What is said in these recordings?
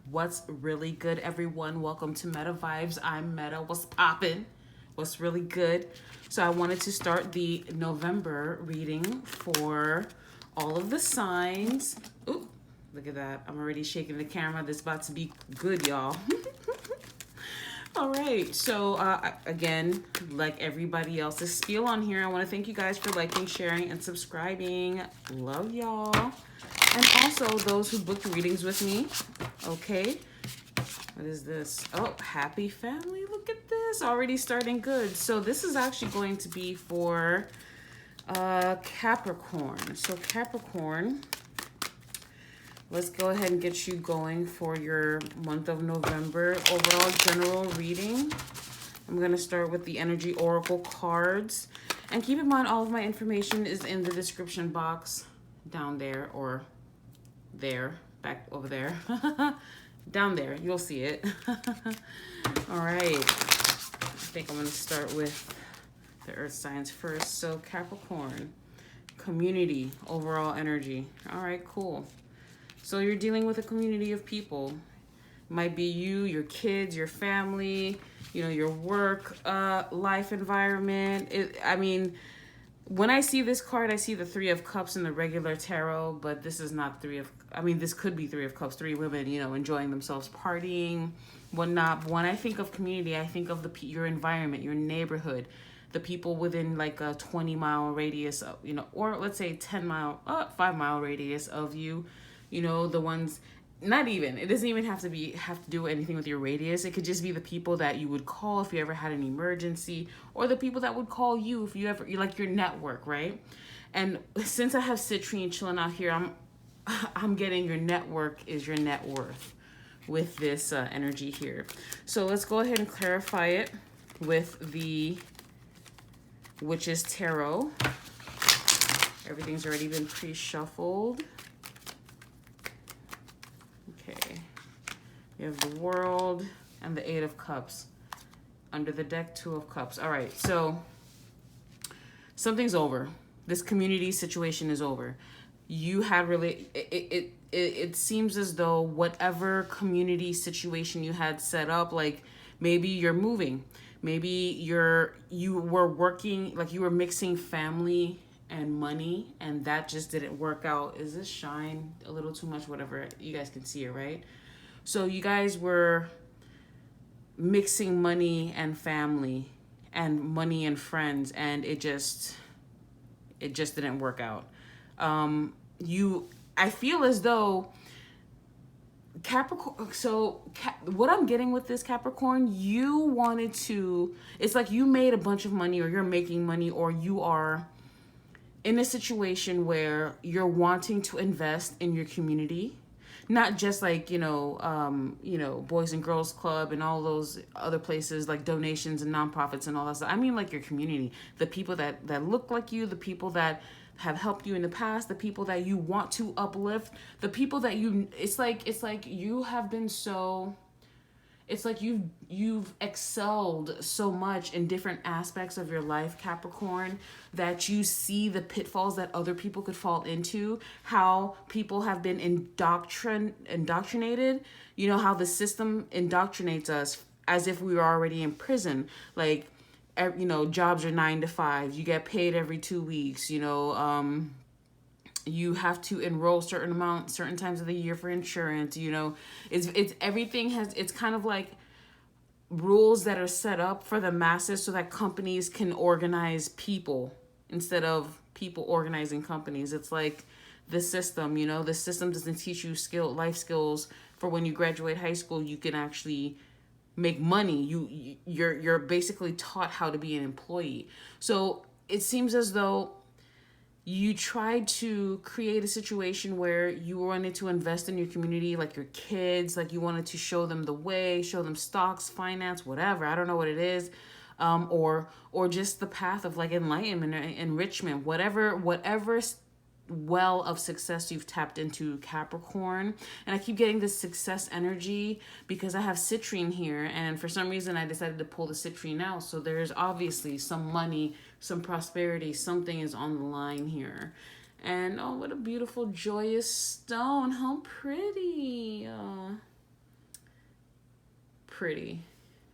What's really good, everyone? Welcome to Metavybez. I'm Meta. What's poppin'? What's really good? So I wanted to start the November reading for all of the signs. Ooh, look at that. I'm already shaking the camera. This is about to be good, y'all. All right, so again, like everybody else's spiel on here, I want to thank you guys for liking, sharing, and subscribing. Love y'all. And also those who booked readings with me. Okay, what is this? Oh, happy family. Look at this. Already starting good. So this is actually going to be for Capricorn. So Capricorn, let's go ahead and get you going for your month of November overall general reading. I'm going to start with the Energy Oracle cards. And keep in mind, all of my information is in the description box down there, or there, back over there. Down there, you'll see it. All right. I think I'm going to start with the earth signs first. So Capricorn, community, overall energy. All right, cool. So you're dealing with a community of people. Might be you, your kids, your family, you know, your work, life environment. I mean, when I see this card, I see the Three of Cups in the regular tarot, but this is not this could be Three of Cups, three women, you know, enjoying themselves, partying, whatnot. But when I think of community, I think of your environment, your neighborhood, the people within like a 20-mile radius of, you know, or let's say 5-mile radius of you. You know, the ones, not even, it doesn't even have to do anything with your radius. It could just be the people that you would call if you ever had an emergency, or the people that would call you if you like your network, right? And since I have citrine chilling out here, I'm getting your network is your net worth with this energy here. So let's go ahead and clarify it with the Witch's Tarot. Everything's already been pre-shuffled. Okay, you have the World and the Eight of Cups. Under the deck, Two of Cups. All right, so something's over. This community situation is over. You had really, it seems as though whatever community situation you had set up, like maybe you're moving, maybe you were working, like you were mixing family and money, and that just didn't work out. Is this shine a little too much? Whatever, you guys can see it, right? So you guys were mixing money and family and money and friends, and it just didn't work out. I feel as though Capricorn, what I'm getting with this Capricorn, it's like you made a bunch of money, or you're making money, or you are in a situation where you're wanting to invest in your community, not just like, Boys and Girls Club and all those other places like donations and nonprofits and all that stuff. I mean, like your community, the people that look like you, the people that have helped you in the past, the people that you want to uplift, the people that it's like you have been so, it's like you've excelled so much in different aspects of your life, Capricorn, that you see the pitfalls that other people could fall into, how people have been indoctrinated, you know, how the system indoctrinates us as if we were already in prison. Like, you know, jobs are 9 to 5, you get paid every 2 weeks, you know, you have to enroll certain times of the year for insurance, you know, it's kind of like rules that are set up for the masses so that companies can organize people instead of people organizing companies. It's like the system, you know, the system doesn't teach you life skills for when you graduate high school. You can actually make money. You're basically taught how to be an employee. So it seems as though you tried to create a situation where you wanted to invest in your community, like your kids, like you wanted to show them the way, show them stocks, finance, whatever. I don't know what it is. Or just the path of like enlightenment, enrichment, whatever well of success you've tapped into, Capricorn. And I keep getting this success energy because I have citrine here, and for some reason I decided to pull the citrine out. So there's obviously some money, some prosperity, something is on the line here. And oh, what a beautiful joyous stone. How pretty. pretty.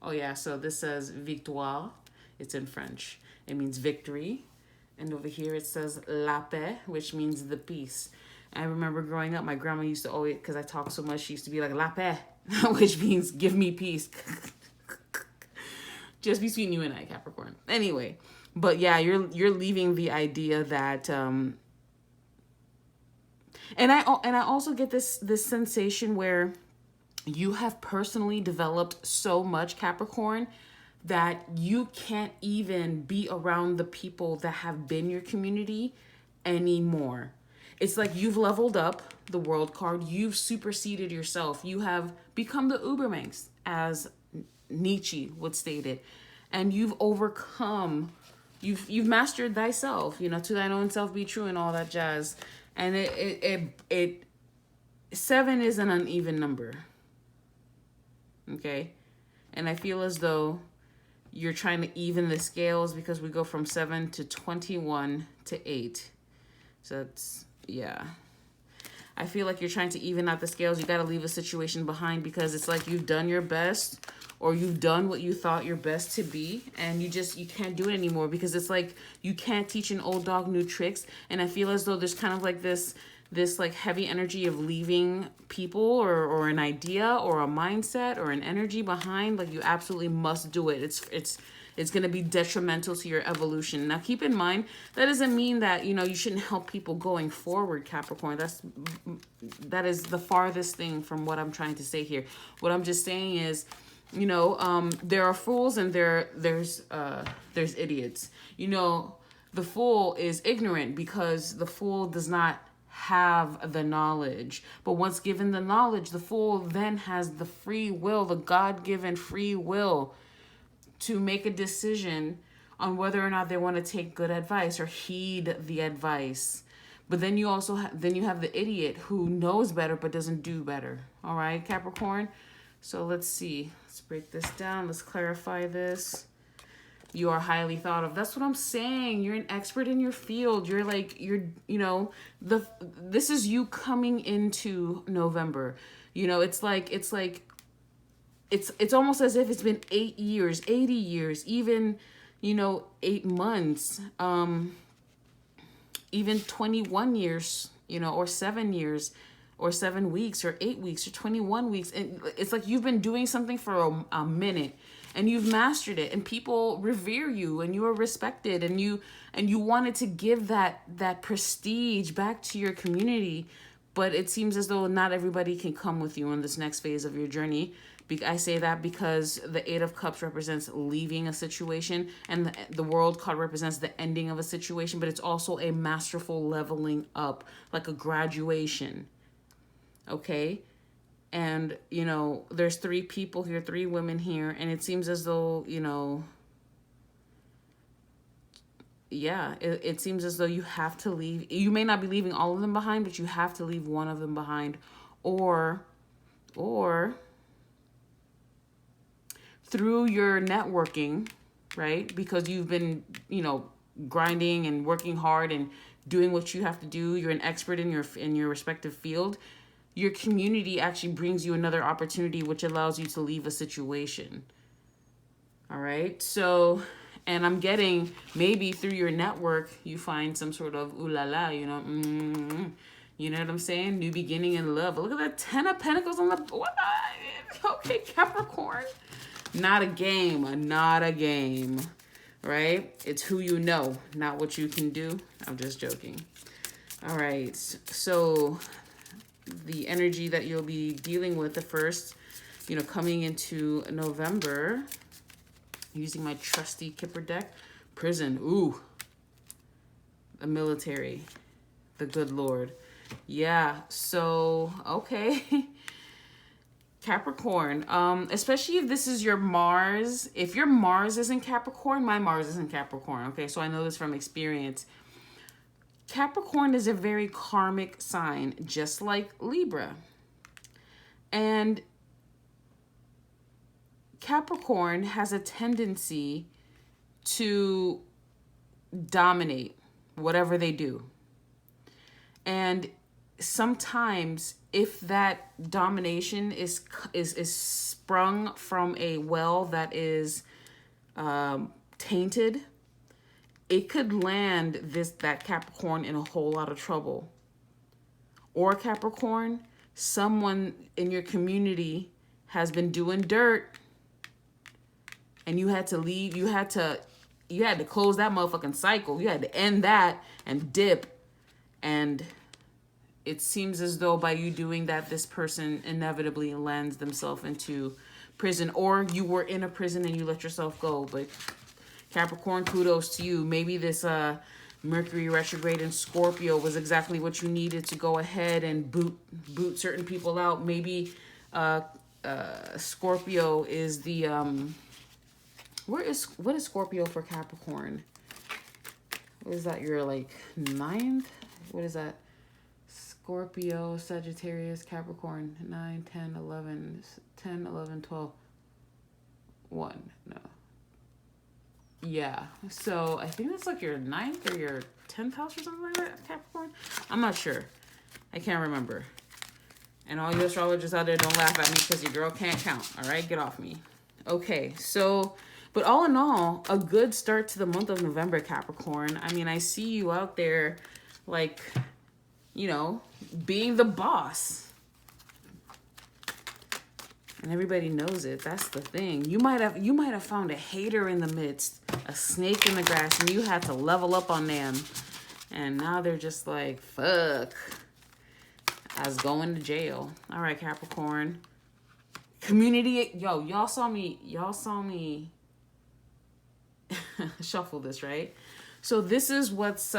Oh yeah, so this says victoire. It's in French. It means victory. And over here it says la paix, which means the peace. I remember growing up, my grandma used to always, because I talk so much, she used to be like, la paix, which means give me peace. Just between you and I, Capricorn. Anyway, but yeah, you're leaving the idea that, and I also get this sensation where you have personally developed so much, Capricorn, that you can't even be around the people that have been your community anymore. It's like you've leveled up the world card. You've superseded yourself. You have become the Ubermensch, as Nietzsche would state it. And you've overcome, you've mastered thyself, you know, to thine own self be true and all that jazz. And it 7 is an uneven number. Okay? And I feel as though you're trying to even the scales because we go from 7 to 21 to 8. So it's, yeah. I feel like you're trying to even out the scales. You got to leave a situation behind because it's like you've done your best or you've done what you thought your best to be and you can't do it anymore because it's like you can't teach an old dog new tricks. And I feel as though there's kind of like this like heavy energy of leaving people or an idea or a mindset or an energy behind. Like you absolutely must do it. It's going to be detrimental to your evolution. Now, keep in mind, that doesn't mean that, you know, you shouldn't help people going forward, Capricorn. That is the farthest thing from what I'm trying to say here. What I'm just saying is, you know, there are fools and there's idiots. You know, the fool is ignorant because the fool does not have the knowledge. But once given the knowledge, the fool then has the free will, the God-given free will to make a decision on whether or not they want to take good advice or heed the advice. But then you also you have the idiot who knows better but doesn't do better. All right, Capricorn? So let's see. Let's break this down. Let's clarify this. You are highly thought of. That's what I'm saying. You're an expert in your field. You're like, you know, this is you coming into November. You know, it's almost as if it's been 8 years, 80 years, even, you know, 8 months, even 21 years, you know, or 7 years, or 7 weeks, or 8 weeks, or 21 weeks. And it's like you've been doing something for a minute and you've mastered it and people revere you and you are respected and you wanted to give that prestige back to your community. But it seems as though not everybody can come with you on this next phase of your journey. I say that because the 8 of Cups represents leaving a situation and the World card represents the ending of a situation, but it's also a masterful leveling up, like a graduation. Okay? And, you know, there's 3 people here, 3 women here, and it seems as though, you know, yeah, it seems as though you have to leave. You may not be leaving all of them behind, but you have to leave one of them behind. Or through your networking, right? Because you've been, you know, grinding and working hard and doing what you have to do. You're an expert in your respective field. Your community actually brings you another opportunity, which allows you to leave a situation. All right. So, and I'm getting maybe through your network, you find some sort of ooh la la, you know, you know what I'm saying? New beginning in love. Look at that 10 of Pentacles on the what? Okay, Capricorn. Not a game, right? It's who you know, not what you can do. I'm just joking. All right. So the energy that you'll be dealing with the first, you know, coming into November, using my trusty Kipper deck, prison. Ooh, the military, the good Lord. Yeah. So, okay. Capricorn, especially if this is your Mars. If your Mars is in Capricorn, my Mars is in Capricorn. Okay, so I know this from experience. Capricorn is a very karmic sign, just like Libra. And Capricorn has a tendency to dominate whatever they do. And sometimes if that domination is sprung from a well that is tainted, it could land that Capricorn in a whole lot of trouble. Or Capricorn, someone in your community has been doing dirt and you had to leave. You had to close that motherfucking cycle. You had to end that and dip. And it seems as though by you doing that, this person inevitably lands themselves into prison, or you were in a prison and you let yourself go. But Capricorn, kudos to you. Maybe this Mercury retrograde in Scorpio was exactly what you needed to go ahead and boot certain people out. Maybe Scorpio is the what is Scorpio for Capricorn? What is that? Your like 9th? What is that? Scorpio, Sagittarius, Capricorn, 9, 10, 11, 10, 11, 12, 1. No. Yeah. So I think that's like your 9th or your 10th house or something like that, Capricorn. I'm not sure. I can't remember. And all you astrologers out there, don't laugh at me because your girl can't count. All right? Get off me. Okay. So, but all in all, a good start to the month of November, Capricorn. I mean, I see you out there like, you know, being the boss. And everybody knows it. That's the thing. You might have found a hater in the midst, a snake in the grass, and you had to level up on them. And now they're just like, fuck. I was going to jail. All right, Capricorn. Community, yo, y'all saw me shuffle this, right? So this is what's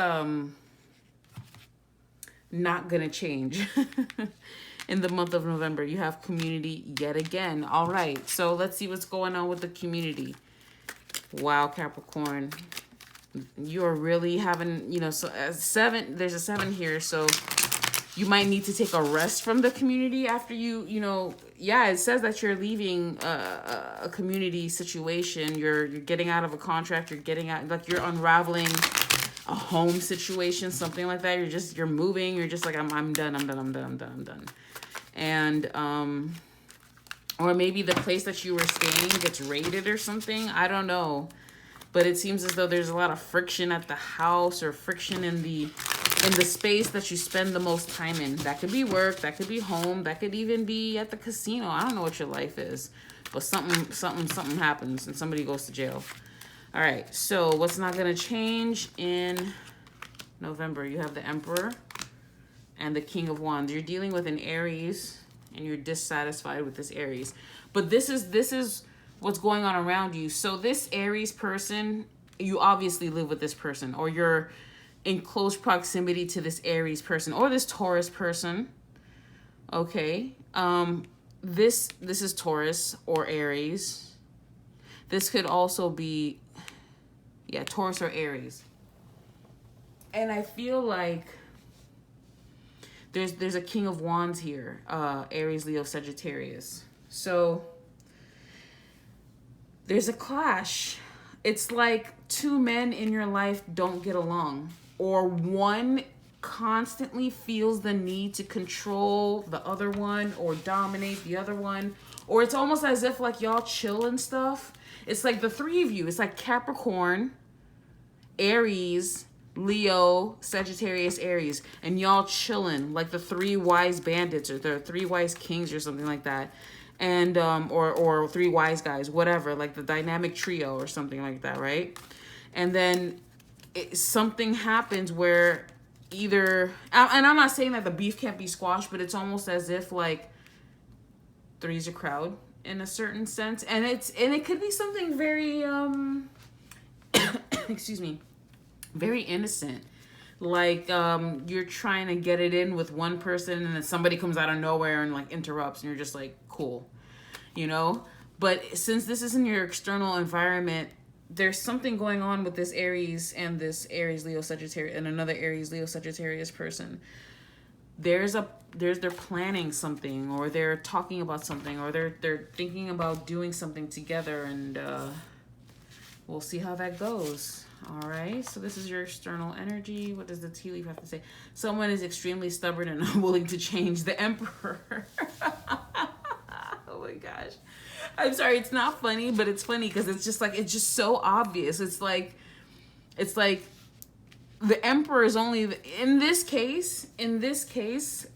not gonna change in the month of November. You have community yet again. All right, so let's see what's going on with the community. Wow, Capricorn, you're really having, you know, so there's a 7 here, so you might need to take a rest from the community after you know, yeah, it says that you're leaving a community situation. You're getting out of a contract. You're getting out, like you're unraveling a home situation, something like that. You're moving. You're just like, I'm done. And, or maybe the place that you were staying gets raided or something. I don't know. But it seems as though there's a lot of friction at the house, or friction in the space that you spend the most time in. That could be work, that could be home, that could even be at the casino. I don't know what your life is, but something happens and somebody goes to jail. All right, so what's not going to change in November? You have the Emperor and the King of Wands. You're dealing with an Aries and you're dissatisfied with this Aries. But this is what's going on around you. So this Aries person, you obviously live with this person, or you're in close proximity to this Aries person or this Taurus person. Okay. This is Taurus or Aries. This could also be, yeah, Taurus or Aries. And I feel like there's a King of Wands here, Aries, Leo, Sagittarius. So there's a clash. It's like 2 men in your life don't get along, or one constantly feels the need to control the other one or dominate the other one, or it's almost as if like y'all chill and stuff. It's like the 3 of you. It's like Capricorn, Aries, Leo, Sagittarius, Aries, and y'all chilling like the 3 wise bandits or the 3 wise kings or something like that. And or 3 wise guys, whatever, like the dynamic trio or something like that, right? And then something happens where either, and I'm not saying that the beef can't be squashed, but it's almost as if like 3's a crowd in a certain sense, and it could be something very excuse me, very innocent. Like you're trying to get it in with one person and then somebody comes out of nowhere and like interrupts and you're just like, cool, you know? But since this is in your external environment, there's something going on with this Aries and this Aries, Leo, Sagittarius, and another Aries, Leo, Sagittarius person. They're planning something, or they're talking about something, or they're thinking about doing something together, and we'll see how that goes. All right, so this is your external energy. What does the tea leaf have to say? Someone is extremely stubborn and unwilling to change. The Emperor. Oh my gosh. I'm sorry, it's not funny, but it's funny because it's just like, it's just so obvious. It's like the Emperor is only, in this case,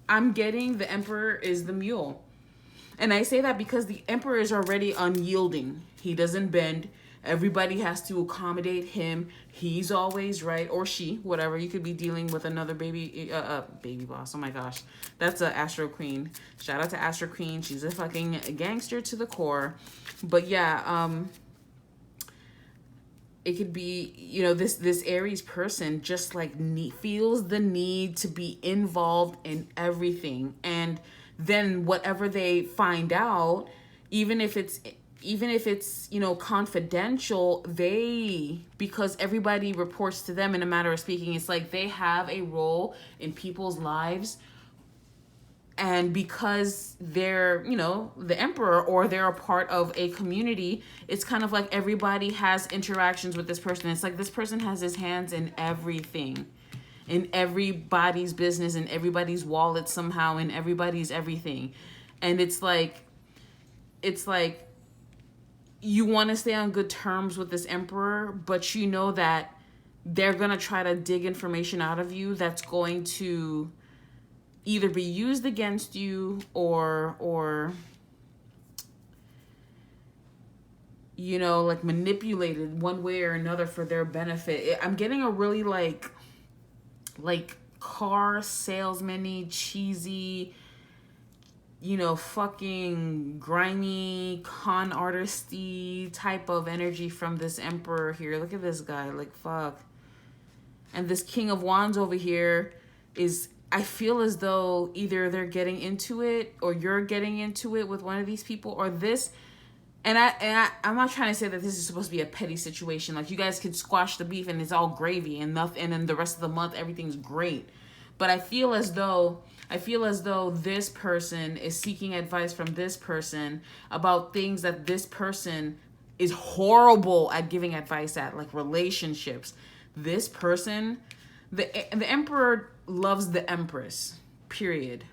I'm getting the Emperor is the mule. And I say that because the Emperor is already unyielding. He doesn't bend. Everybody has to accommodate him. He's always right, or she, whatever. You could be dealing with another baby boss. Oh my gosh, that's a Astro Queen. Shout out to Astro Queen. She's a fucking gangster to the core. But yeah, it could be, you know, this Aries person just like feels the need to be involved in everything, and then whatever they find out, even if it's, you know, confidential, because everybody reports to them, in a matter of speaking, it's like they have a role in people's lives. And because they're, you know, the Emperor, or they're a part of a community, it's kind of like everybody has interactions with this person. It's like this person has his hands in everything, in everybody's business, in everybody's wallet somehow, in everybody's everything. And it's like you want to stay on good terms with this Emperor, but you know that they're going to try to dig information out of you that's going to either be used against you or you know, like manipulated one way or another for their benefit. I'm getting a really like car salesman-y, cheesy, you know, fucking grimy, con artist-y type of energy from this Emperor here. Look at this guy, like, fuck. And this King of Wands over here is, I feel as though either they're getting into it, or you're getting into it with one of these people, or this. And I'm not trying to say that this is supposed to be a petty situation. Like, you guys could squash the beef and it's all gravy and nothing, and then the rest of the month everything's great. But I feel as though this person is seeking advice from this person about things that this person is horrible at giving advice at, like relationships. This person, the Emperor loves the Empress, period.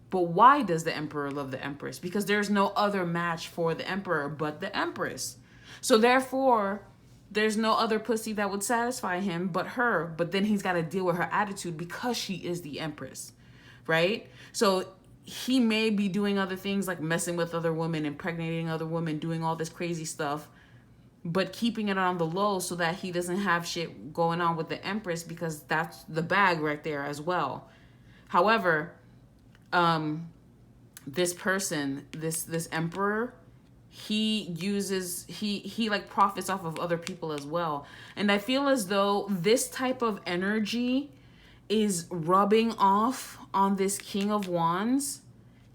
But why does the Emperor love the Empress? Because there's no other match for the Emperor but the Empress. So therefore, there's no other pussy that would satisfy him but her. But then he's got to deal with her attitude because she is the Empress, right? So he may be doing other things like messing with other women, impregnating other women, doing all this crazy stuff, but keeping it on the low so that he doesn't have shit going on with the Empress, because that's the bag right there as well. However, this person, this Emperor, he like profits off of other people as well. And I feel as though this type of energy is rubbing off on this King of Wands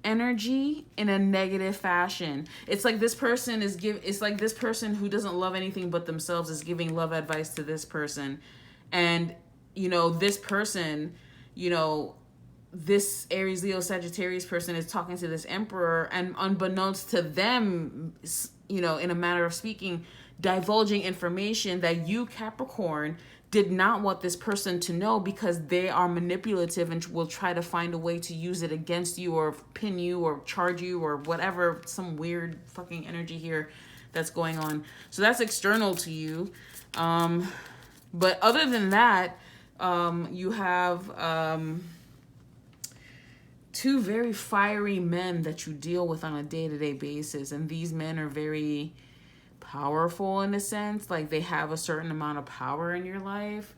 energy in a negative fashion. It's like this person it's like this person who doesn't love anything but themselves is giving love advice to this person. And, you know, this person, you know, this Aries, Leo, Sagittarius person is talking to this Emperor, and unbeknownst to them, you know, in a manner of speaking, divulging information that you, Capricorn, did not want this person to know, because they are manipulative and will try to find a way to use it against you, or pin you, or charge you, or whatever, some weird fucking energy here that's going on. So that's external to you. But other than that, you have two very fiery men that you deal with on a day-to-day basis. And these men are very powerful in a sense. Like, they have a certain amount of power in your life.